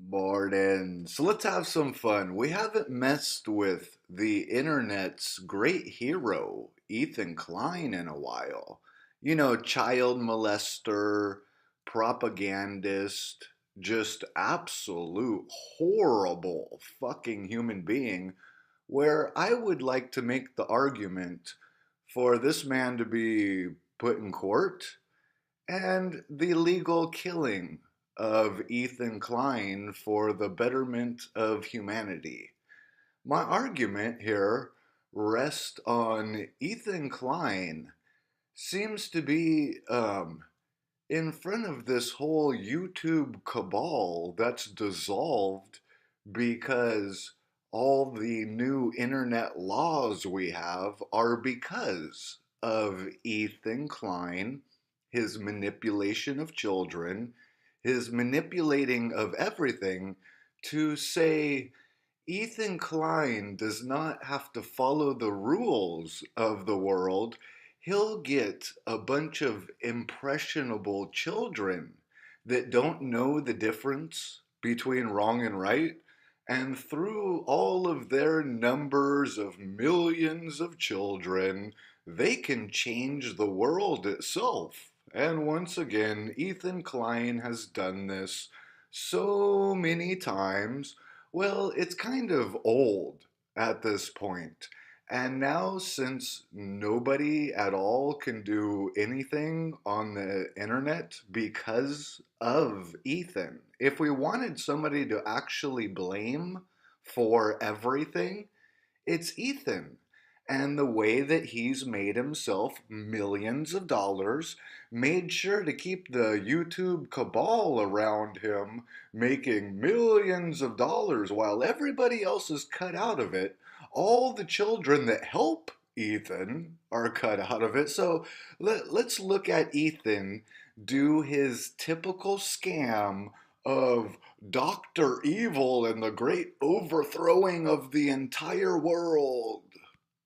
Morning. So let's have some fun. We haven't messed with the internet's great hero, Ethan Klein, in a while. You know, child molester, propagandist, just absolute horrible fucking human being. Where I would like to make the argument for this man to be put in court and the illegal killing of Ethan Klein for the betterment of humanity. My argument here rests on Ethan Klein seems to be in front of this whole YouTube cabal that's dissolved because all the new internet laws we have are because of Ethan Klein, his manipulation of children, his manipulating of everything to say Ethan Klein does not have to follow the rules of the world. He'll get a bunch of impressionable children that don't know the difference between wrong and right. And through all of their numbers of millions of children, they can change the world itself. And once again, Ethan Klein has done this so many times. Well, it's kind of old at this point. And now, since nobody at all can do anything on the internet because of Ethan, if we wanted somebody to actually blame for everything, it's Ethan. And the way that he's made himself millions of dollars, made sure to keep the YouTube cabal around him making millions of dollars while everybody else is cut out of it. All the children that help Ethan are cut out of it. So let's look at Ethan do his typical scam of Dr. Evil and the great overthrowing of the entire world.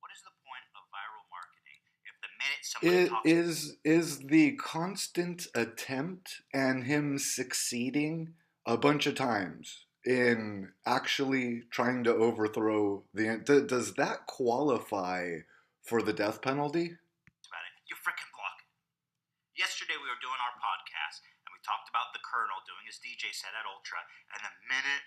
What is the point of viral marketing if the minute somebody It talks? is the constant attempt and him succeeding a bunch of times in actually trying to overthrow does that qualify for the death penalty? About it, you freaking block it. Yesterday we were doing our podcast and we talked about the Colonel doing his DJ set at Ultra, and the minute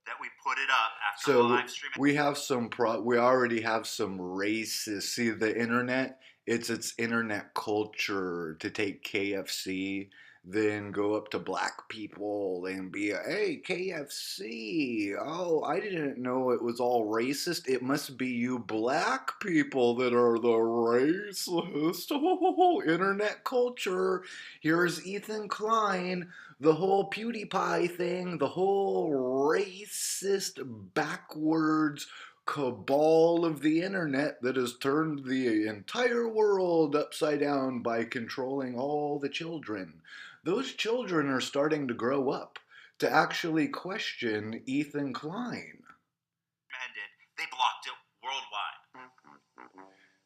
that we put it up after the So live stream, we already have some racist. See, the internet, it's internet culture to take KFC, then go up to black people and be, hey, KFC. Oh, I didn't know it was all racist. It must be you black people that are the racist. Oh, internet culture. Here's Ethan Klein, the whole PewDiePie thing, the whole racist, backwards cabal of the internet that has turned the entire world upside down by controlling all the children. Those children are starting to grow up to actually question Ethan Klein. ended, they blocked it worldwide.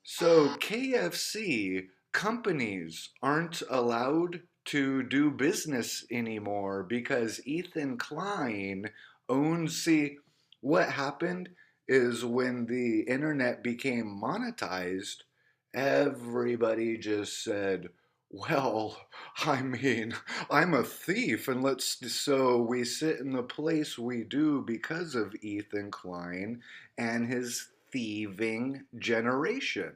So, KFC companies aren't allowed to do business anymore because Ethan Klein owns. See, what happened is when the internet became monetized, everybody just said, well, I mean, I'm a thief, and so we sit in the place we do because of Ethan Klein and his thieving generation.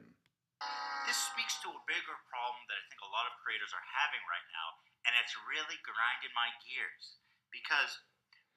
This speaks to a bigger problem that I think a lot of creators are having right now, and it's really grinding my gears because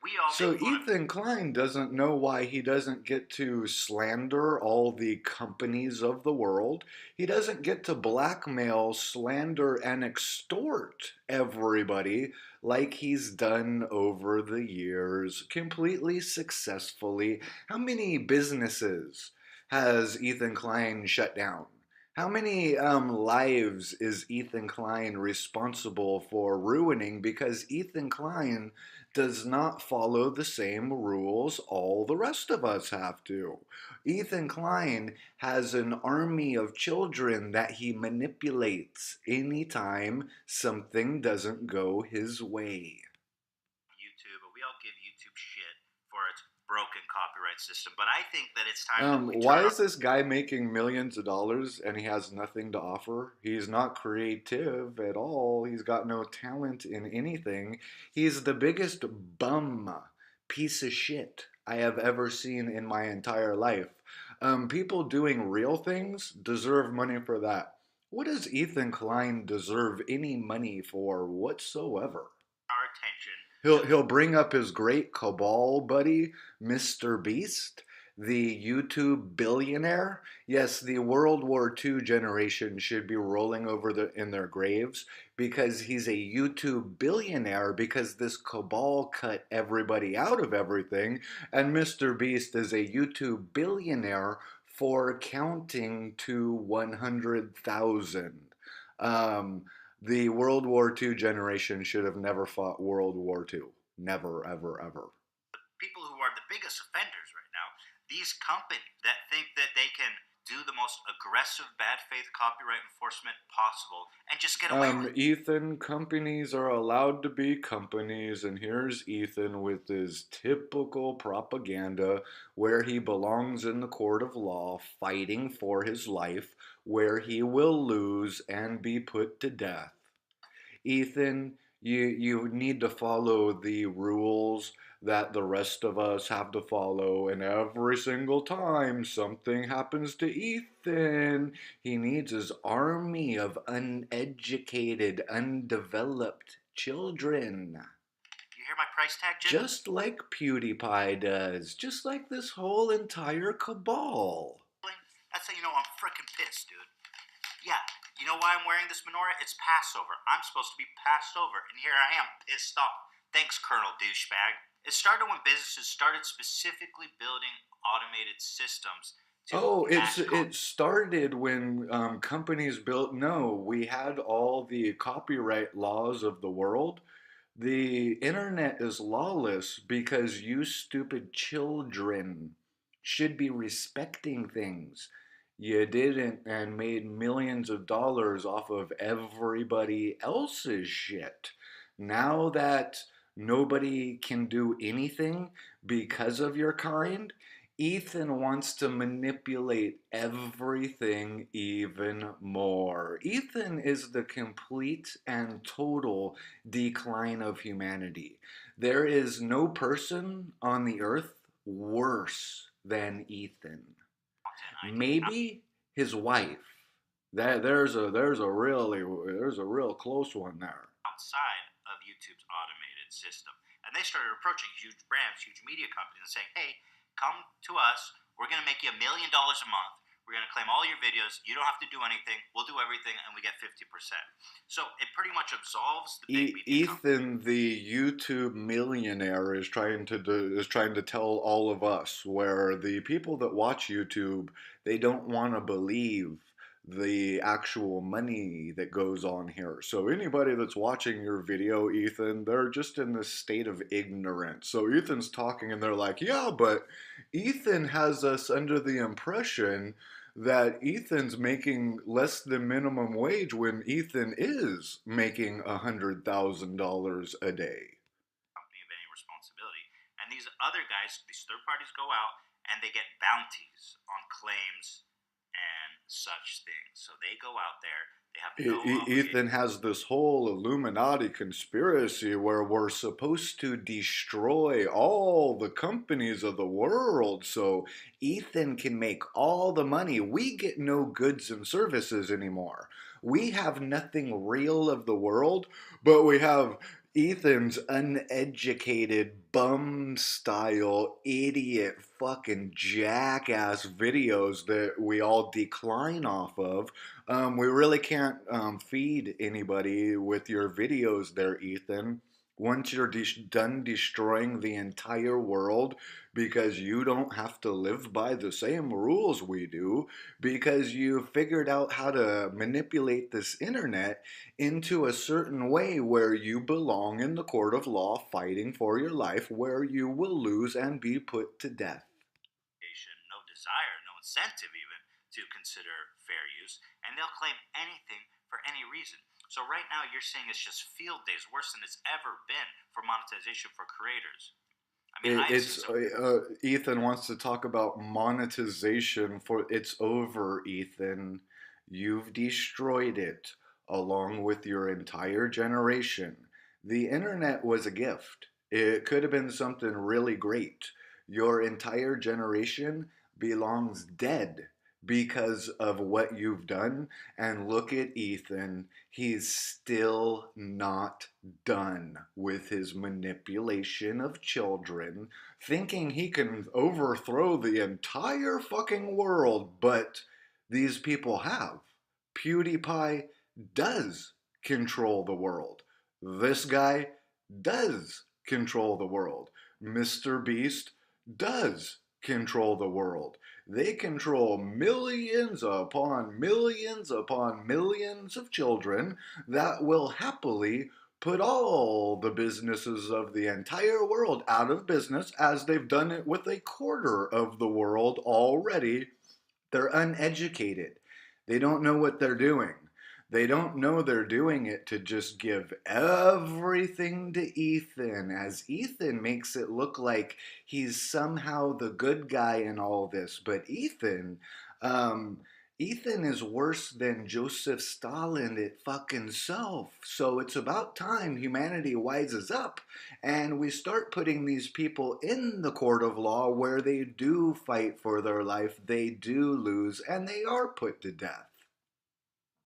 we all So make fun of. Ethan Klein doesn't know why he doesn't get to slander all the companies of the world. He doesn't get to blackmail, slander, and extort everybody like he's done over the years, completely successfully. How many businesses has Ethan Klein shut down? How many lives is Ethan Klein responsible for ruining because Ethan Klein does not follow the same rules all the rest of us have to? Ethan Klein has an army of children that he manipulates anytime something doesn't go his way. YouTube, but we all give YouTube shit for its broken copyright system, but I think that it's time that we Why turn is this guy making millions of dollars and he has nothing to offer? He's not creative at all. He's got no talent in anything. He's the biggest bum piece of shit I have ever seen in my entire life. People doing real things deserve money for that. What does Ethan Klein deserve any money for whatsoever? our attention He'll bring up his great cabal buddy, Mr. Beast, the YouTube billionaire. Yes, the World War II generation should be rolling over in their graves because he's a YouTube billionaire because this cabal cut everybody out of everything, and Mr. Beast is a YouTube billionaire for counting to 100,000. Um, the World War II generation should have never fought World War II. Never, ever, ever. people who are the biggest offenders right now, these companies that think that they can do the most aggressive bad faith copyright enforcement possible and just get away with it. Ethan, companies are allowed to be companies, and here's Ethan with his typical propaganda where he belongs in the court of law fighting for his life, where he will lose and be put to death. Ethan, you need to follow the rules that the rest of us have to follow, and every single time something happens to Ethan, he needs his army of uneducated, undeveloped children. You hear my price tag, Jim? Just like PewDiePie does, just like this whole entire cabal. That's how you know I'm freaking pissed, dude. Yeah, you know why I'm wearing this menorah? It's Passover. I'm supposed to be passed over, and here I am, pissed off. Thanks, Colonel Douchebag. It started when businesses started specifically building automated systems to Oh, match it started when companies built. No, we had all the copyright laws of the world. The internet is lawless because you stupid children should be respecting things. You didn't and made millions of dollars off of everybody else's shit. Now that nobody can do anything because of your kind, Ethan wants to manipulate everything even more. Ethan is the complete and total decline of humanity. There is no person on the earth worse than Ethan. content. Maybe his wife. There's a real close one there. Outside of YouTube's automated system. And they started approaching huge brands, huge media companies, and saying, hey, come to us. We're going to make you $1 million a month. We're going to claim all your videos. You don't have to do anything. We'll do everything, and we get 50%. So it pretty much absolves the big media companies. Ethan, the YouTube millionaire, is trying to tell all of us where the people that watch YouTube, they don't want to believe the actual money that goes on here. So anybody that's watching your video, Ethan, they're just in this state of ignorance. So Ethan's talking and they're like, "Yeah, but Ethan has us under the impression that Ethan's making less than minimum wage when Ethan is making $100,000 a day." Company of any responsibility. And these other guys, these third parties go out and they get bounties on claims and such things. So they go out there, they have no Ethan obligation. has this whole Illuminati conspiracy where we're supposed to destroy all the companies of the world so Ethan can make all the money. We get no goods and services anymore. We have nothing real of the world, but we have Ethan's uneducated, bum style, idiot, fucking jackass videos that we all decline off of. We really can't feed anybody with your videos there, Ethan. Once you're done destroying the entire world because you don't have to live by the same rules we do, because you figured out how to manipulate this internet into a certain way where you belong in the court of law fighting for your life, where you will lose and be put to death. No desire, no incentive even to consider fair use, and they'll claim anything for any reason. So right now you're saying it's just field days, worse than it's ever been for monetization for creators. I mean, I've seen It's some. Ethan wants to talk about monetization for it's over, Ethan. You've destroyed it along with your entire generation. The internet was a gift. It could have been something really great. Your entire generation belongs dead because of what you've done. And look at Ethan. He's still not done with his manipulation of children, thinking he can overthrow the entire fucking world, but these people have. PewDiePie does control the world. This guy does control the world. Mr. Beast does control the world. They control millions upon millions upon millions of children that will happily put all the businesses of the entire world out of business, as they've done it with a quarter of the world already. They're uneducated. They don't know what they're doing. They don't know they're doing it to just give everything to Ethan, as Ethan makes it look like he's somehow the good guy in all this. But um, Ethan is worse than Joseph Stalin it fucking self. So it's about time humanity wises up and we start putting these people in the court of law where they do fight for their life, they do lose, and they are put to death.